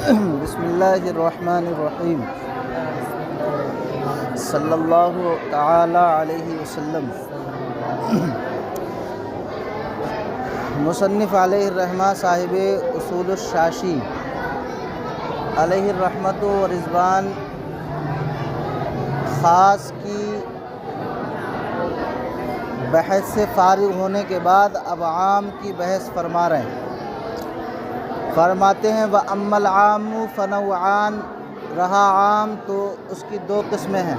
بسم اللہ الرحمن الرحیم صلی اللہ تعالی علیہ وسلم۔ مصنف علیہ الرحمہ صاحب اصول الشاشی علیہ الرحمت و رضوان خاص کی بحث سے فارغ ہونے کے بعد اب عام کی بحث فرما رہے ہیں۔ فرماتے ہیں وَأَمَّا الْعَامُ فَنَوْعَانِ، رہا عام تو اس کی دو قسمیں ہیں۔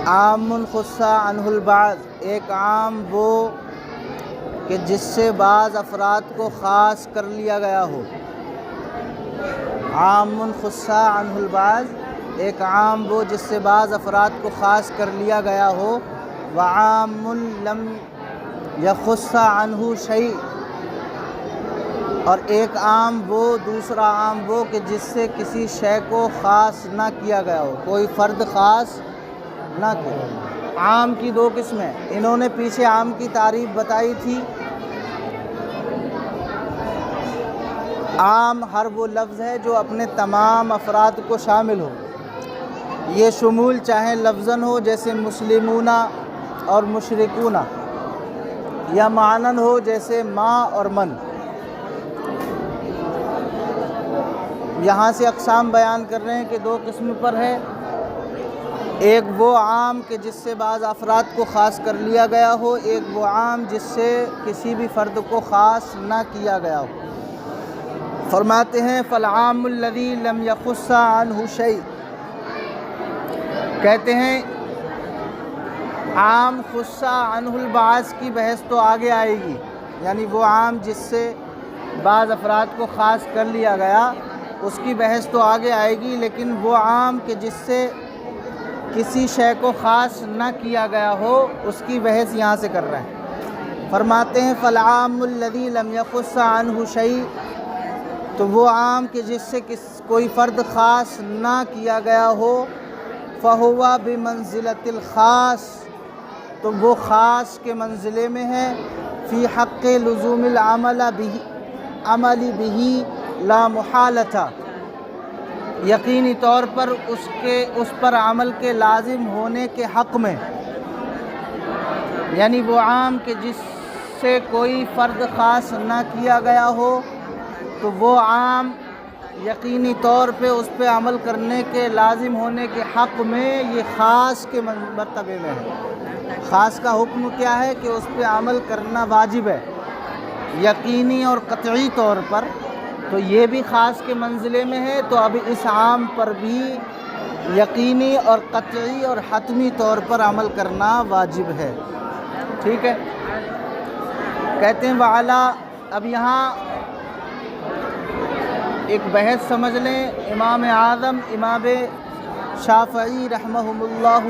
عام خص عنہ البعض، ایک عام وہ کہ جس سے بعض افراد کو خاص کر لیا گیا ہو۔ عام خص عنہ البعض، ایک عام وہ جس سے بعض افراد کو خاص کر لیا گیا ہو۔ وعام لم یخص عنہ شیء، اور ایک عام وہ، دوسرا عام وہ کہ جس سے کسی شے کو خاص نہ کیا گیا ہو، کوئی فرد خاص نہ کیا۔ عام کی دو قسمیں، انہوں نے پیچھے عام کی تعریف بتائی تھی۔ عام ہر وہ لفظ ہے جو اپنے تمام افراد کو شامل ہو۔ یہ شمول چاہے لفظاً ہو جیسے مسلمون اور مشرکون، یا معنن ہو جیسے ما اور من۔ یہاں سے اقسام بیان کر رہے ہیں کہ دو قسم پر ہے۔ ایک وہ عام کہ جس سے بعض افراد کو خاص کر لیا گیا ہو، ایک وہ عام جس سے کسی بھی فرد کو خاص نہ کیا گیا ہو۔ فرماتے ہیں فالعام الذی لم یخص عنہ شیء، کہتے ہیں عام خص عنہ البعض کی بحث تو آگے آئے گی، یعنی وہ عام جس سے بعض افراد کو خاص کر لیا گیا اس کی بحث تو آگے آئے گی، لیکن وہ عام کہ جس سے کسی شے کو خاص نہ کیا گیا ہو اس کی بحث یہاں سے کر رہے ہیں۔ فرماتے ہیں فالعام الذی لم یخص عنہ شیء، تو وہ عام کہ جس سے کوئی فرد خاص نہ کیا گیا ہو، فہو بمنزلۃ الخاص، تو وہ خاص کے منزلے میں ہے۔ فی حق لزوم العمل بہ لا محالۃ، یقینی طور پر اس پر عمل کے لازم ہونے کے حق میں، یعنی وہ عام کہ جس سے کوئی فرد خاص نہ کیا گیا ہو تو وہ عام یقینی طور پہ اس پہ عمل کرنے کے لازم ہونے کے حق میں، یہ خاص کے مرتبے میں ہے۔ خاص کا حکم کیا ہے کہ اس پہ عمل کرنا واجب ہے، یقینی اور قطعی طور پر، تو یہ بھی خاص کے منزلے میں ہے، تو اب اس عام پر بھی یقینی اور قطعی اور حتمی طور پر عمل کرنا واجب ہے۔ ٹھیک ہے، کہتے ہیں وعلا، اب یہاں ایک بحث سمجھ لیں۔ امام اعظم امام شافعی رحمہم اللہ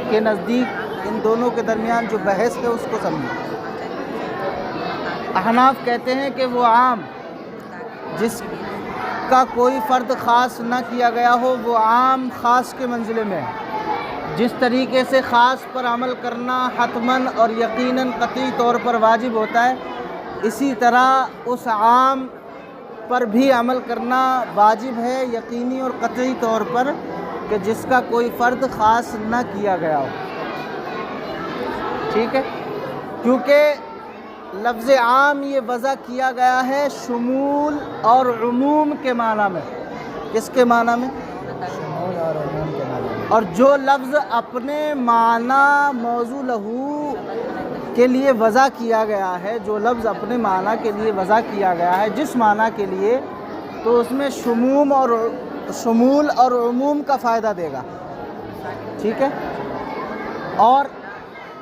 کے نزدیک ان دونوں کے درمیان جو بحث ہے اس کو سمجھیں۔ احناف کہتے ہیں کہ وہ عام جس کا کوئی فرد خاص نہ کیا گیا ہو وہ عام خاص کے منزلے میں ہے۔ جس طریقے سے خاص پر عمل کرنا حتماً اور یقیناً قطعی طور پر واجب ہوتا ہے، اسی طرح اس عام پر بھی عمل کرنا واجب ہے یقینی اور قطعی طور پر، کہ جس کا کوئی فرد خاص نہ کیا گیا ہو۔ ٹھیک ہے، کیونکہ لفظ عام یہ وضع کیا گیا ہے شمول اور عموم کے معنی میں۔ کس کے معنی میں؟ شمول اور عموم کے معنی میں۔ اور جو لفظ اپنے معنی موضوع لہو کے لیے وضع کیا گیا ہے، جو لفظ اپنے معنی کے لیے وضع کیا گیا ہے جس معنی کے لیے، تو اس میں شمول اور عموم کا فائدہ دے گا۔ ٹھیک ہے، اور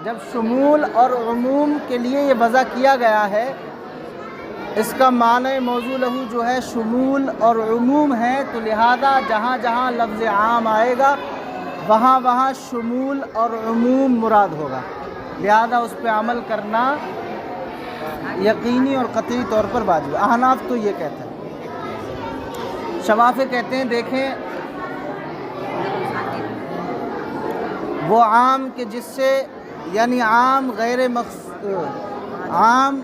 جب شمول اور عموم کے لیے یہ وضع کیا گیا ہے، اس کا معنی موضوع لہو جو ہے شمول اور عموم ہے، تو لہذا جہاں جہاں لفظ عام آئے گا وہاں وہاں شمول اور عموم مراد ہوگا، لہذا اس پہ عمل کرنا یقینی اور قطعی طور پر واجب ہے۔ احناف تو یہ کہتے ہیں۔ شوافی کہتے ہیں دیکھیں وہ عام کہ جس سے، یعنی عام غیر عام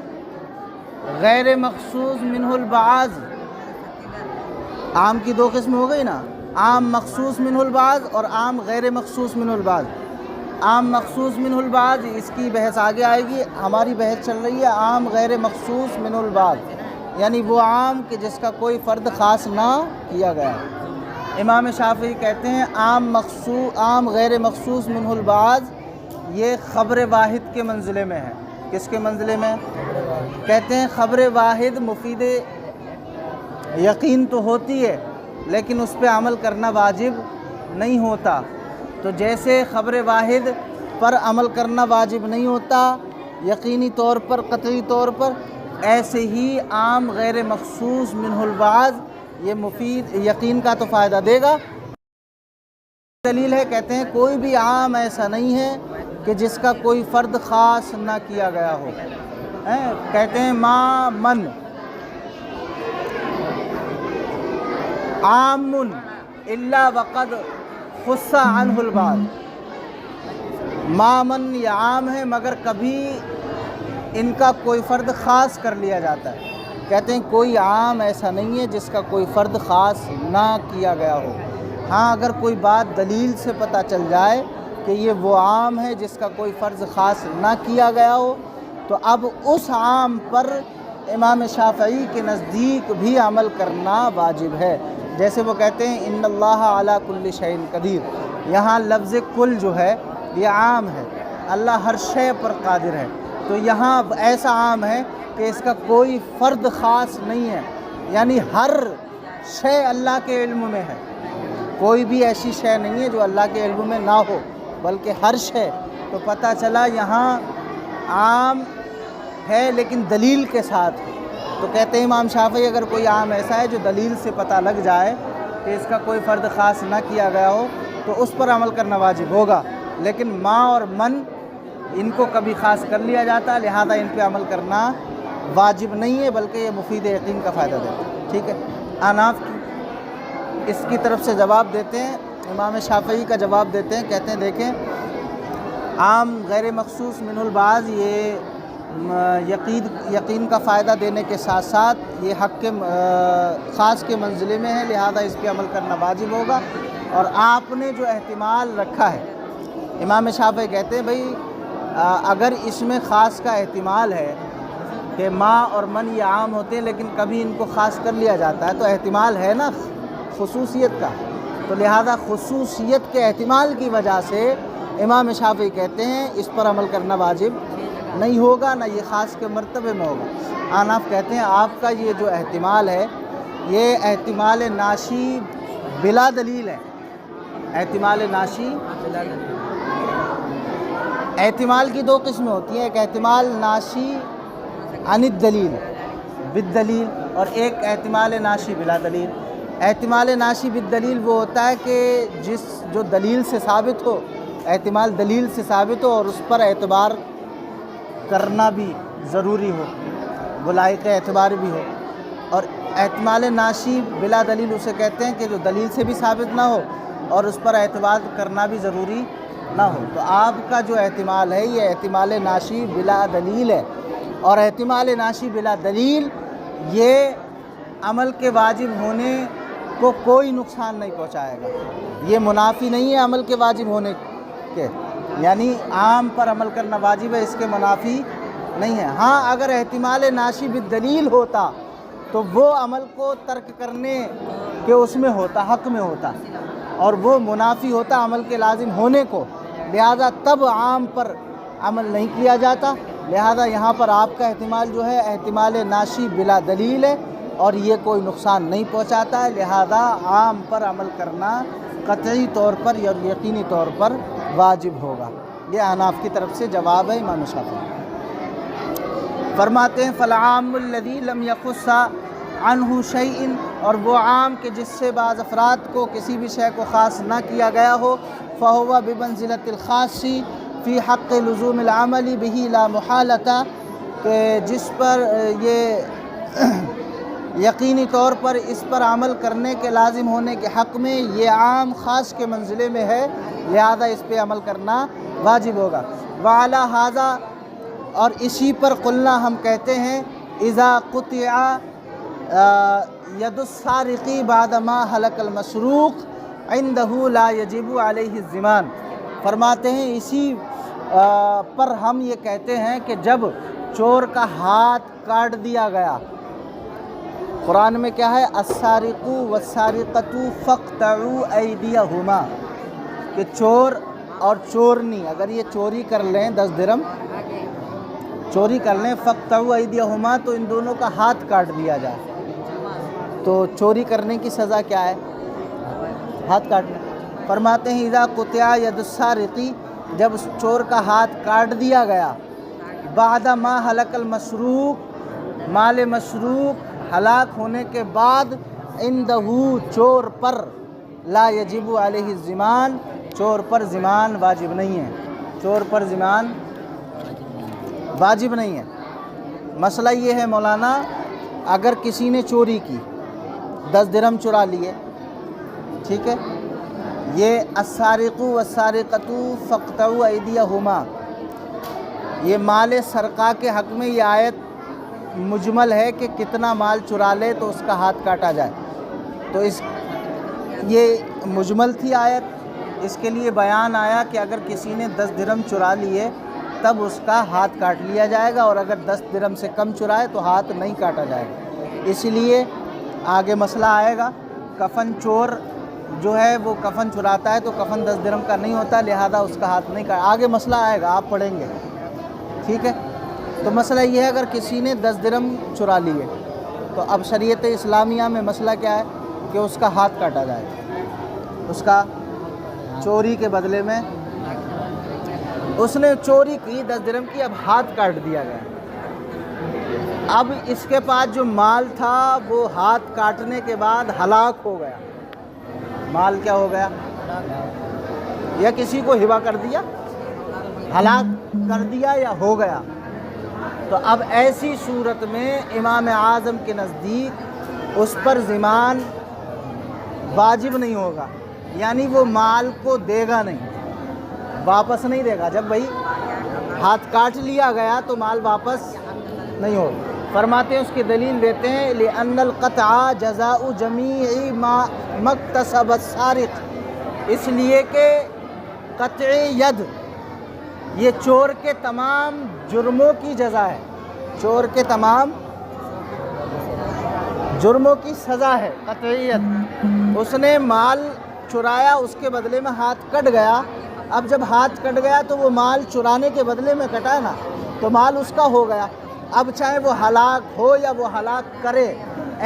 غیر مخصوص منہ البعض، عام کی دو قسم ہو گئی نا، عام مخصوص منہ البعض اور عام غیر مخصوص منہ البعض۔ عام مخصوص منہ البعض اس کی بحث آگے آئے گی، ہماری بحث چل رہی ہے عام غیر مخصوص منہ البعض، یعنی وہ عام کہ جس کا کوئی فرد خاص نہ کیا گیا۔ امام شافعی کہتے ہیں عام غیر مخصوص منہ البعض یہ خبر واحد کے منزلے میں ہے۔ کس کے منزلے میں؟ کہتے ہیں خبر واحد مفید یقین تو ہوتی ہے لیکن اس پہ عمل کرنا واجب نہیں ہوتا۔ تو جیسے خبر واحد پر عمل کرنا واجب نہیں ہوتا یقینی طور پر، قطعی طور پر، ایسے ہی عام غیر مخصوص منہ البعض یہ مفید یقین کا تو فائدہ دے گا۔ دلیل ہے، کہتے ہیں کوئی بھی عام ایسا نہیں ہے کہ جس کا کوئی فرد خاص نہ کیا گیا ہو۔ کہتے ہیں ما من عام الا وقد خص عنہ البعض، ما من یہ عام ہے مگر کبھی ان کا کوئی فرد خاص کر لیا جاتا ہے۔ کہتے ہیں کوئی عام ایسا نہیں ہے جس کا کوئی فرد خاص نہ کیا گیا ہو۔ ہاں اگر کوئی بات دلیل سے پتہ چل جائے کہ یہ وہ عام ہے جس کا کوئی فرض خاص نہ کیا گیا ہو تو اب اس عام پر امام شافعی کے نزدیک بھی عمل کرنا واجب ہے۔ جیسے وہ کہتے ہیں ان اللہ علی کل شیء قدیر، یہاں لفظ کل جو ہے یہ عام ہے، اللہ ہر شے پر قادر ہے، تو یہاں ایسا عام ہے کہ اس کا کوئی فرد خاص نہیں ہے، یعنی ہر شے اللہ کے علم میں ہے، کوئی بھی ایسی شے نہیں ہے جو اللہ کے علم میں نہ ہو بلکہ ہر شے۔ تو پتہ چلا یہاں عام ہے لیکن دلیل کے ساتھ ہے۔ تو کہتے ہیں امام شافعی اگر کوئی عام ایسا ہے جو دلیل سے پتہ لگ جائے کہ اس کا کوئی فرد خاص نہ کیا گیا ہو تو اس پر عمل کرنا واجب ہوگا، لیکن ما اور من ان کو کبھی خاص کر لیا جاتا لہذا ان پہ عمل کرنا واجب نہیں ہے بلکہ یہ مفید یقین کا فائدہ دیتا ہے۔ ٹھیک ہے، احناف کی اس کی طرف سے جواب دیتے ہیں، امام شافعی کا جواب دیتے ہیں، کہتے ہیں دیکھیں عام غیر مخصوص من البعض یہ یقین کا فائدہ دینے کے ساتھ ساتھ یہ حق کے خاص کے منزلے میں ہے لہذا اس پہ عمل کرنا واجب ہوگا۔ اور آپ نے جو احتمال رکھا ہے، امام شافعی کہتے ہیں بھئی اگر اس میں خاص کا احتمال ہے کہ ما اور من یہ عام ہوتے ہیں لیکن کبھی ان کو خاص کر لیا جاتا ہے تو احتمال ہے نا خصوصیت کا، تو لہذا خصوصیت کے احتمال کی وجہ سے امام شافعی کہتے ہیں اس پر عمل کرنا واجب نہیں ہوگا، نہ یہ خاص کے مرتبے میں ہوگا۔ احناف کہتے ہیں آپ کا یہ جو احتمال ہے یہ احتمال ناشی بلا دلیل ہے۔ احتمال ناشی بلا دلیل، احتمال کی دو قسمیں ہوتی ہیں، ایک احتمال ناشی عن الدلیل بالدلیل اور ایک احتمال ناشی بلا دلیل۔ احتمال ناشی بالدلیل وہ ہوتا ہے کہ جو دلیل سے ثابت ہو، احتمال دلیل سے ثابت ہو اور اس پر اعتبار کرنا بھی ضروری ہو، لائق اعتبار بھی ہو۔ اور احتمال ناشی بلا دلیل اسے کہتے ہیں کہ جو دلیل سے بھی ثابت نہ ہو اور اس پر اعتبار کرنا بھی ضروری نہ ہو۔ تو آپ کا جو احتمال ہے یہ احتمال ناشی بلا دلیل ہے، اور احتمال ناشی بلا دلیل یہ عمل کے واجب ہونے کو کوئی نقصان نہیں پہنچائے گا، یہ منافی نہیں ہے عمل کے واجب ہونے کے، یعنی عام پر عمل کرنا واجب ہے اس کے منافی نہیں ہے۔ ہاں اگر احتمال ناشی بالدلیل ہوتا تو وہ عمل کو ترک کرنے کے اس میں ہوتا، حق میں ہوتا، اور وہ منافی ہوتا عمل کے لازم ہونے کو، لہذا تب عام پر عمل نہیں کیا جاتا۔ لہذا یہاں پر آپ کا احتمال جو ہے احتمال ناشی بلا دلیل ہے اور یہ کوئی نقصان نہیں پہنچاتا ہے، لہذا عام پر عمل کرنا قطعی طور پر یا یقینی طور پر واجب ہوگا۔ یہ احناف کی طرف سے جواب ہے امام شافعی۔ فرماتے ہیں فالعام الذی لم یخص عنہ شیء، اور وہ عام کہ جس سے بعض افراد کو کسی بھی شے کو خاص نہ کیا گیا ہو، فہو بمنزلۃ الخاص فی حق لزوم العمل بہ لا محالۃ، کہ جس پر یہ یقینی طور پر اس پر عمل کرنے کے لازم ہونے کے حق میں یہ عام خاص کے منزلے میں ہے لہذا اس پہ عمل کرنا واجب ہوگا۔ وعلی ھذا، اور اسی پر قلنا ہم کہتے ہیں اذا قطع ید السارق بعد ما حلق المسروق عنده لا یجب علیہ الضمان۔ فرماتے ہیں اسی پر ہم یہ کہتے ہیں کہ جب چور کا ہاتھ کاٹ دیا گیا، قرآن میں کیا ہے، السارق والسارقۃ فاقطعوا ایدیہما، کہ چور اور چورنی اگر یہ چوری کر لیں 10 درہم چوری کر لیں، فاقطعوا ایدیہما، تو ان دونوں کا ہاتھ کاٹ دیا جائے۔ تو چوری کرنے کی سزا کیا ہے؟ ہاتھ کاٹنا۔ فرماتے ہیں اذا قطع ید السارق، جب اس چور کا ہاتھ کاٹ دیا گیا، بعد ما حلق المسروق، مال مسروق ہلاک ہونے کے بعد، عندہ چور پر، لا یجب علیہ الضمان، چور پر ضمان واجب نہیں ہے، چور پر ضمان واجب نہیں ہے۔ مسئلہ یہ ہے مولانا، اگر کسی نے چوری کی، 10 درہم چرا لیے، ٹھیک ہے، یہ السارق والسارقۃ فاقطعوا ایدیہما، یہ مال سرقہ کے حق میں یہ آیت مجمل ہے کہ کتنا مال چرا لے تو اس کا ہاتھ کاٹا جائے۔ تو یہ مجمل تھی آیت، اس کے لیے بیان آیا کہ اگر کسی نے 10 درہم چرا لیے تب اس کا ہاتھ کاٹ لیا جائے گا، اور اگر 10 درہم سے کم چرائے تو ہاتھ نہیں کاٹا جائے گا۔ اس لیے آگے مسئلہ آئے گا، کفن چور جو ہے وہ کفن چراتا ہے تو کفن 10 درہم کا نہیں ہوتا، لہذا اس کا ہاتھ نہیں کاٹا، آگے مسئلہ آئے گا، آپ پڑھیں گے، ٹھیک ہے۔ تو مسئلہ یہ ہے اگر کسی نے 10 درہم چرا لیے تو اب شریعت اسلامیہ میں مسئلہ کیا ہے کہ اس کا ہاتھ کاٹا جائے، اس کا چوری کے بدلے میں، اس نے چوری کی 10 درہم کی، اب ہاتھ کاٹ دیا گیا، اب اس کے پاس جو مال تھا وہ ہاتھ کاٹنے کے بعد ہلاک ہو گیا، مال کیا ہو گیا، یا کسی کو ہبہ کر دیا، ہلاک کر دیا یا ہو گیا، تو اب ایسی صورت میں امام اعظم کے نزدیک اس پر ضمان واجب نہیں ہوگا، یعنی وہ مال کو دے گا نہیں، واپس نہیں دے گا، جب بھائی ہاتھ کاٹ لیا گیا تو مال واپس نہیں ہوگا۔ فرماتے ہیں اس کی دلیل دیتے ہیں لأن القطع جزاء جمیع ما اکتسب السارق، اس لیے کہ قطع ید یہ چور کے تمام جرموں کی جزا ہے، چور کے تمام جرموں کی سزا ہے قطعیت۔ اس نے مال چرایا، اس کے بدلے میں ہاتھ کٹ گیا، اب جب ہاتھ کٹ گیا تو وہ مال چرانے کے بدلے میں کٹا نا، تو مال اس کا ہو گیا، اب چاہے وہ ہلاک ہو یا وہ ہلاک کرے،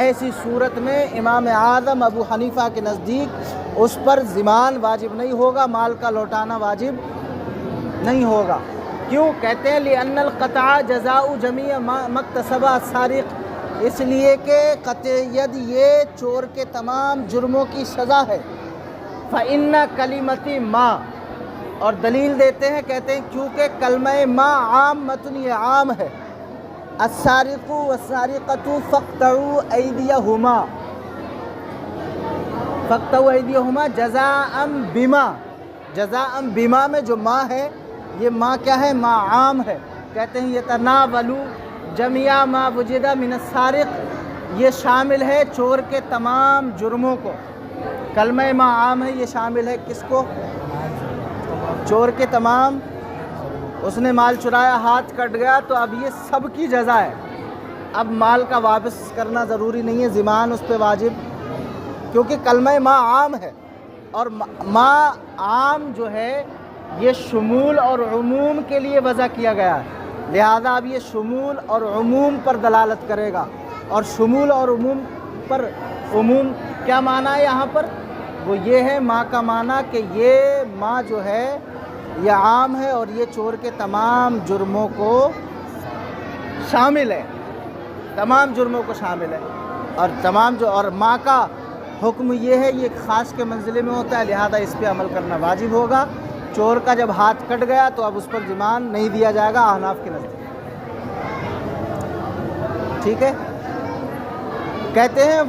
ایسی صورت میں امام اعظم ابو حنیفہ کے نزدیک اس پر ضمان واجب نہیں ہوگا، مال کا لوٹانا واجب نہیں ہوگا۔ کیوں؟ کہتے ہیں لأن القطع جزاء جمیع ما اکتسب السارق، اس لیے کہ قطع ید یہ چور کے تمام جرموں کی سزا ہے۔ فإن کلمۃ ما، اور دلیل دیتے ہیں، کہتے ہیں کیونکہ کلمہ ما عامۃ، یہ عام ہے، السارق والسارقۃ فاقطعوا ایدیہما، فاقطعوا ایدیہما جزاء بما، جزاء بما میں جو ما ہے، یہ ما کیا ہے، ما عام ہے، کہتے ہیں یتناول جمیع ما وجد من السارق، یہ شامل ہے چور کے تمام جرموں کو، کلمہ ما عام ہے، یہ شامل ہے کس کو، چور کے تمام، اس نے مال چرایا، ہاتھ کٹ گیا، تو اب یہ سب کی جزا ہے، اب مال کا واپس کرنا ضروری نہیں ہے، ضمان اس پہ واجب، کیونکہ کلمہ ما عام ہے، اور ما عام جو ہے یہ شمول اور عموم کے لیے وضع کیا گیا ہے، لہذا اب یہ شمول اور عموم پر دلالت کرے گا، اور شمول اور عموم پر، عموم کیا معنی ہے یہاں پر، وہ یہ ہے ما کا معنی کہ یہ ما جو ہے یہ عام ہے اور یہ چور کے تمام جرموں کو شامل ہے، تمام جرموں کو شامل ہے، اور تمام جو، اور ما کا حکم یہ ہے یہ خاص کے منزلے میں ہوتا ہے، لہذا اس پہ عمل کرنا واجب ہوگا۔ چور کا جب ہاتھ کٹ گیا تو اب اس پر ضمان نہیں دیا جائے گا احناف کے نزدیک، ٹھیک ہے۔ کہتے ہیں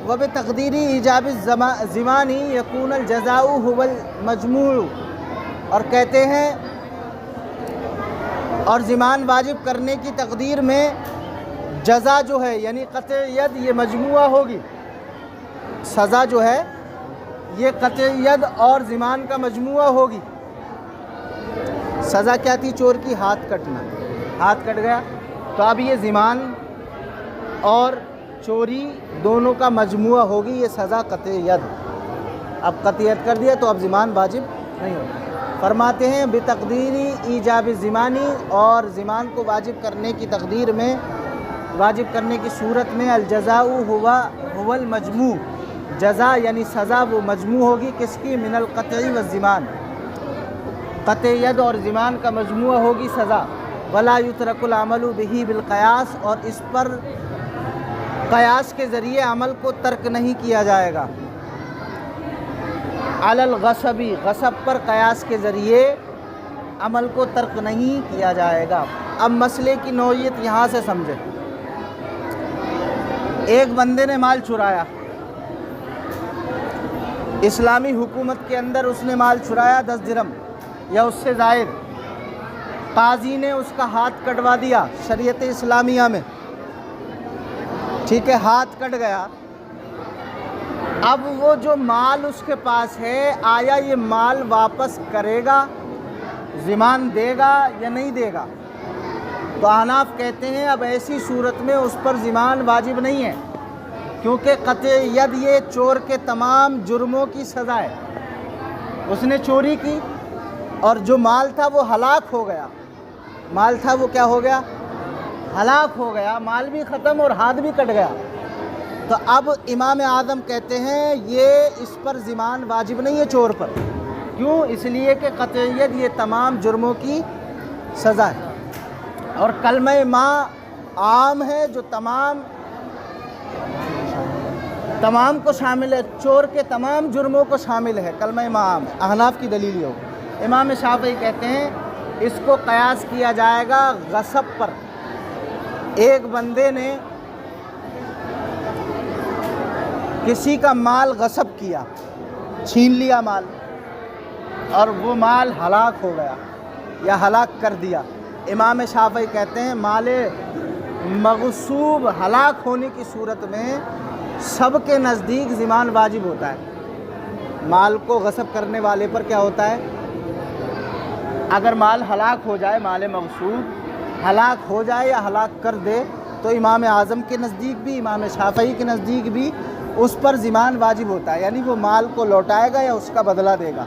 وبتقدیر ایجاب الضمان یکون الجزاء هو المجموع، اور کہتے ہیں اور ضمان واجب کرنے کی تقدیر میں جزا جو ہے یعنی قطع ید یہ مجموعہ ہوگی، سزا جو ہے یہ قطع ید اور زمان کا مجموعہ ہوگی۔ سزا کیا تھی چور کی؟ ہاتھ کٹنا، ہاتھ کٹ گیا، تو اب یہ زمان اور چوری دونوں کا مجموعہ ہوگی، یہ سزا قطع ید۔ اب قطع ید کر دیا تو اب زمان واجب نہیں ہوگا۔ فرماتے ہیں بتقدیری ایجاب زمانی، اور زمان کو واجب کرنے کی تقدیر میں، واجب کرنے کی صورت میں الجزاء هو المجموع، جزا یعنی سزا وہ مجموع ہوگی کس کی؟ من القطع والزمان، قطع ید اور زمان کا مجموعہ ہوگی سزا۔ ولا یترک العمل به بالقیاس، اور اس پر قیاس کے ذریعے عمل کو ترک نہیں کیا جائے گا۔ علی الغصبی، غصب پر قیاس کے ذریعے عمل کو ترک نہیں کیا جائے گا۔ اب مسئلے کی نوعیت یہاں سے سمجھے۔ ایک بندے نے مال چرایا، اسلامی حکومت کے اندر اس نے مال چرایا 10 درہم یا اس سے زائد، قاضی نے اس کا ہاتھ کٹوا دیا شریعت اسلامیہ میں، ٹھیک ہے، ہاتھ کٹ گیا۔ اب وہ جو مال اس کے پاس ہے، آیا یہ مال واپس کرے گا، زمان دے گا یا نہیں دے گا؟ تو احناف کہتے ہیں اب ایسی صورت میں اس پر زمان واجب نہیں ہے، کیونکہ قطع ید یہ چور کے تمام جرموں کی سزا ہے۔ اس نے چوری کی اور جو مال تھا وہ ہلاک ہو گیا، مال تھا وہ کیا ہو گیا؟ ہلاک ہو گیا، مال بھی ختم اور ہاتھ بھی کٹ گیا۔ تو اب امام اعظم کہتے ہیں یہ اس پر زمان واجب نہیں ہے چور پر، کیوں؟ اس لیے کہ قطع ید یہ تمام جرموں کی سزا ہے، اور کلمہ ما عام ہے جو تمام کو شامل ہے، چور کے تمام جرموں کو شامل ہے، کلمہ ما عام ہے۔ احناف کی دلیل یہ ہو۔ امام شافعی کہتے ہیں اس کو قیاس کیا جائے گا غصب پر۔ ایک بندے نے کسی کا مال غصب کیا، چھین لیا مال، اور وہ مال ہلاک ہو گیا یا ہلاک کر دیا۔ امام شافعی کہتے ہیں مال مغصوب ہلاک ہونے کی صورت میں سب کے نزدیک زمان واجب ہوتا ہے۔ مال کو غصب کرنے والے پر کیا ہوتا ہے؟ اگر مال ہلاک ہو جائے، مال مغصوب ہلاک ہو جائے یا ہلاک کر دے، تو امام اعظم کے نزدیک بھی، امام شافعی کے نزدیک بھی اس پر زمان واجب ہوتا ہے، یعنی وہ مال کو لوٹائے گا یا اس کا بدلہ دے گا،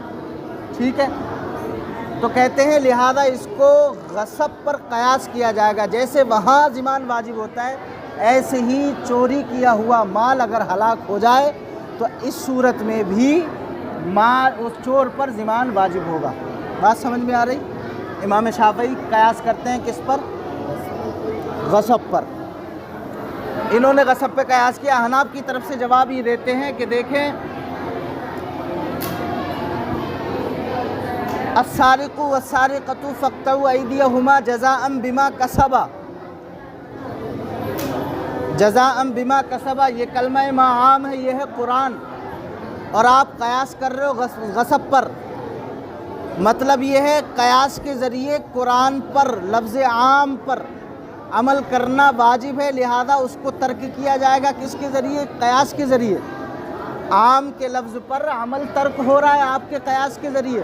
ٹھیک ہے۔ تو کہتے ہیں لہذا اس کو غصب پر قیاس کیا جائے گا، جیسے وہاں زمان واجب ہوتا ہے ایسے ہی چوری کیا ہوا مال اگر ہلاک ہو جائے تو اس صورت میں بھی مال اس چور پر زمان واجب ہوگا۔ بات سمجھ میں آ رہی؟ امام شافعی قیاس کرتے ہیں کس پر؟ غصب پر۔ انہوں نے غصب پہ قیاس کیا۔ احناف کی طرف سے جواب یہ دیتے ہیں کہ دیکھیں السارق والسارقۃ فاقطعوا ایدیہما جزاء بما کسبا، جزاء بما کسبا، یہ کلمہ ما عام ہے، یہ ہے قرآن، اور آپ قیاس کر رہے ہو غصب پر۔ مطلب یہ ہے قیاس کے ذریعے قرآن پر، لفظ عام پر عمل کرنا واجب ہے، لہذا اس کو ترک کیا جائے گا کس کے ذریعے؟ قیاس کے ذریعے۔ عام کے لفظ پر عمل ترک ہو رہا ہے آپ کے قیاس کے ذریعے،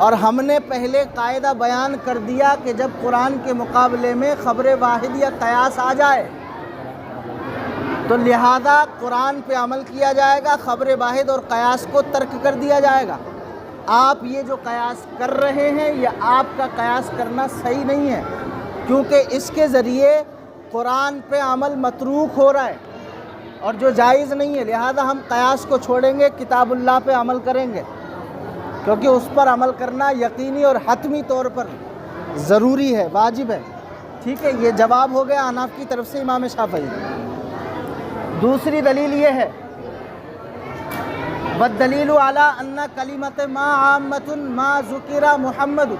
اور ہم نے پہلے قاعدہ بیان کر دیا کہ جب قرآن کے مقابلے میں خبر واحد یا قیاس آ جائے تو لہذا قرآن پہ عمل کیا جائے گا، خبر واحد اور قیاس کو ترک کر دیا جائے گا۔ آپ یہ جو قیاس کر رہے ہیں یہ آپ کا قیاس کرنا صحیح نہیں ہے، کیونکہ اس کے ذریعے قرآن پہ عمل متروک ہو رہا ہے اور جو جائز نہیں ہے، لہذا ہم قیاس کو چھوڑیں گے، کتاب اللہ پہ عمل کریں گے، کیونکہ اس پر عمل کرنا یقینی اور حتمی طور پر ضروری ہے، واجب ہے، ٹھیک ہے۔ یہ جواب ہو گیا احناف کی طرف سے امام شافعی۔ دوسری دلیل یہ ہے والدلیل علی ان کلمۃ ما عامۃ ما ذکر محمد،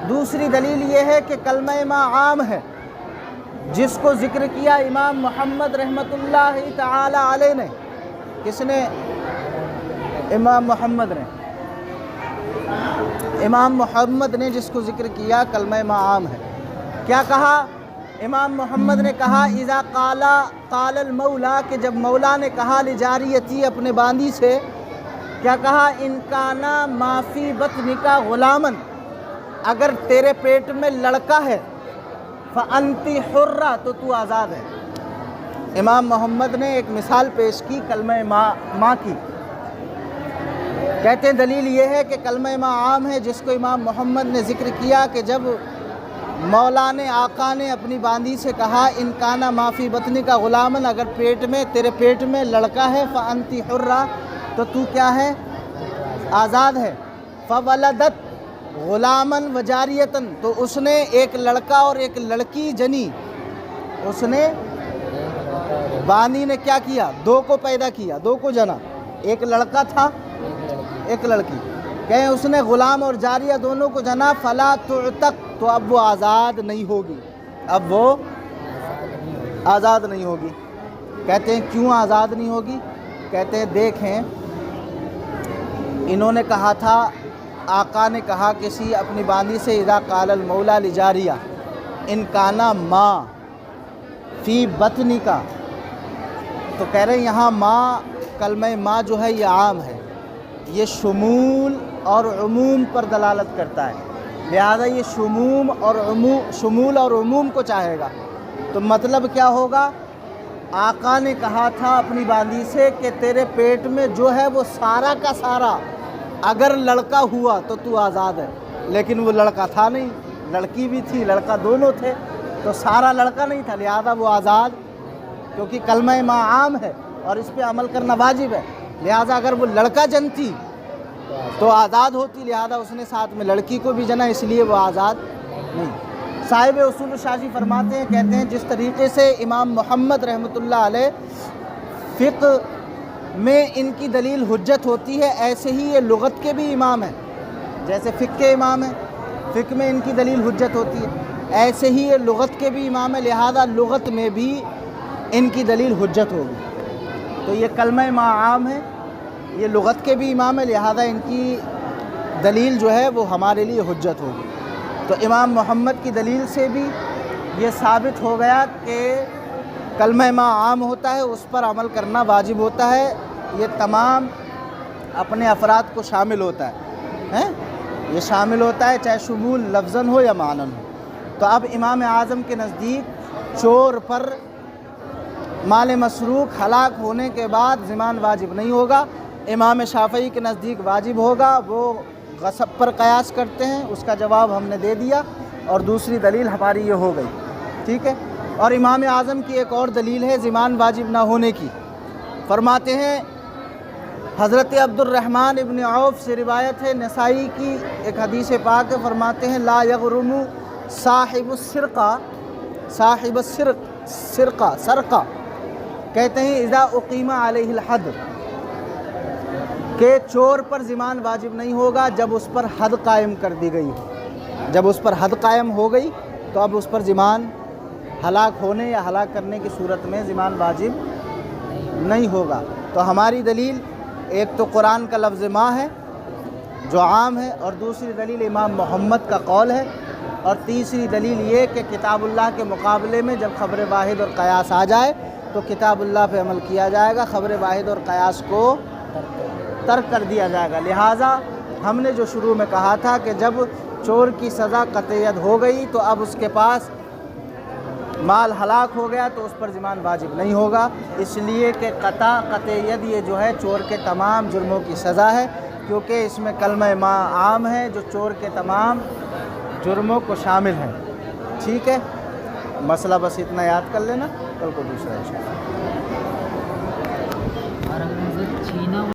دوسری دلیل یہ ہے کہ کلمہ ما عام ہے جس کو ذکر کیا امام محمد رحمۃ اللہ تعالی علیہ نے۔ کس نے؟ امام محمد نے۔ امام محمد نے جس کو ذکر کیا کلمہ ما عام ہے، کیا کہا؟ امام محمد نے کہا اذا قال المولا، کہ جب مولا نے کہا لجاریتی اپنے باندی سے، کیا کہا؟ ان کانا ما فی بطنک غلامن، اگر تیرے پیٹ میں لڑکا ہے، فانت حرہ، تو آزاد ہے۔ امام محمد نے ایک مثال پیش کی کلمہ ماں کی، کہتے ہیں دلیل یہ ہے کہ کلمہ ماں عام ہے، جس کو امام محمد نے ذکر کیا کہ جب مولا نے، آقا نے اپنی باندی سے کہا ان کانا ما فی بطنک غلامن، اگر تیرے پیٹ میں لڑکا ہے، فانت حرہ، تو کیا ہے؟ آزاد ہے۔ فولدت غلامن وجاریتن، تو اس نے ایک لڑکا اور ایک لڑکی جنی، اس نے باندی نے کیا کیا؟ دو کو پیدا کیا، دو کو جنا، ایک لڑکا تھا ایک لڑکی، کہیں اس نے غلام اور جاریہ دونوں کو جنا، فلا تعتق، تو اب وہ آزاد نہیں ہوگی، اب وہ آزاد نہیں ہوگی۔ کہتے ہیں کیوں آزاد نہیں ہوگی؟ کہتے ہیں دیکھیں، انہوں نے کہا تھا، آقا نے کہا کسی اپنی باندی سے اذا قال المولا لجاریہ ان کانا ماں فی بطنک، تو کہہ رہے ہیں یہاں ماں، کلمہ ماں جو ہے یہ عام ہے، یہ شمول اور عموم پر دلالت کرتا ہے، لہذا یہ شمول اور عموم کو چاہے گا۔ تو مطلب کیا ہوگا؟ آقا نے کہا تھا اپنی باندی سے کہ تیرے پیٹ میں جو ہے وہ سارا کا سارا اگر لڑکا ہوا تو آزاد ہے، لیکن وہ لڑکا تھا نہیں، لڑکی بھی تھی، لڑکا دونوں تھے، تو سارا لڑکا نہیں تھا، لہذا وہ آزاد، کیونکہ کلمہ ماں عام ہے اور اس پہ عمل کرنا واجب ہے، لہذا اگر وہ لڑکا جنتی تو آزاد ہوتی، لہذا اس نے ساتھ میں لڑکی کو بھی جنا، اس لیے وہ آزاد نہیں۔ صاحب اصول شاذی فرماتے ہیں، کہتے ہیں جس طریقے سے امام محمد رحمۃ اللہ علیہ فقہ میں ان کی دلیل حجت ہوتی ہے، ایسے ہی یہ لغت کے بھی امام ہیں، جیسے فقہ کے امام ہیں، فقہ میں ان کی دلیل حجت ہوتی ہے، ایسے ہی یہ لغت کے بھی امام ہیں، لہذا لغت میں بھی ان کی دلیل حجت ہوگی۔ تو یہ کلمہ ماں عام ہے، یہ لغت کے بھی امام ہیں، لہذا ان کی دلیل جو ہے وہ ہمارے لیے حجت ہوگی۔ تو امام محمد کی دلیل سے بھی یہ ثابت ہو گیا کہ کلمہ ماں عام ہوتا ہے، اس پر عمل کرنا واجب ہوتا ہے، یہ تمام اپنے افراد کو شامل ہوتا ہے، یہ شامل ہوتا ہے چاہے شمول لفظاً ہو یا معناً ہو۔ تو اب امام اعظم کے نزدیک چور پر مال مسروق ہلاک ہونے کے بعد ضمان واجب نہیں ہوگا، امام شافعی کے نزدیک واجب ہوگا، وہ غصب پر قیاس کرتے ہیں، اس کا جواب ہم نے دے دیا، اور دوسری دلیل ہماری یہ ہو گئی، ٹھیک ہے۔ اور امام اعظم کی ایک اور دلیل ہے ضمان واجب نہ ہونے کی، فرماتے ہیں حضرت عبد الرحمن ابن عوف سے روایت ہے، نسائی کی ایک حدیث پاک ہے، فرماتے ہیں لا یغرم صاحب سرقہ، کہتے ہیں اذا اقیم علیہ الحد، کہ چور پر ضمان واجب نہیں ہوگا جب اس پر حد قائم کر دی گئی ہو، جب اس پر حد قائم ہو گئی تو اب اس پر ضمان ہلاک ہونے یا ہلاک کرنے کی صورت میں ضمان واجب نہیں ہوگا۔ تو ہماری دلیل ایک تو قرآن کا لفظ ماں ہے جو عام ہے، اور دوسری دلیل امام محمد کا قول ہے، اور تیسری دلیل یہ کہ کتاب اللہ کے مقابلے میں جب خبر واحد اور قیاس آ جائے تو کتاب اللہ پہ عمل کیا جائے گا، خبر واحد اور قیاس کو ترک کر دیا جائے گا۔ لہٰذا ہم نے جو شروع میں کہا تھا کہ جب چور کی سزا قطعیت ہو گئی تو اب اس کے پاس مال ہلاک ہو گیا تو اس پر ضمان واجب نہیں ہوگا، اس لیے کہ قطعیت یہ جو ہے چور کے تمام جرموں کی سزا ہے، کیونکہ اس میں کلمہ ماں عام ہے جو چور کے تمام جرموں کو شامل ہے، ٹھیک ہے۔ مسئلہ بس اتنا یاد کر لینا، کل کو دوسرا انشاءاللہ۔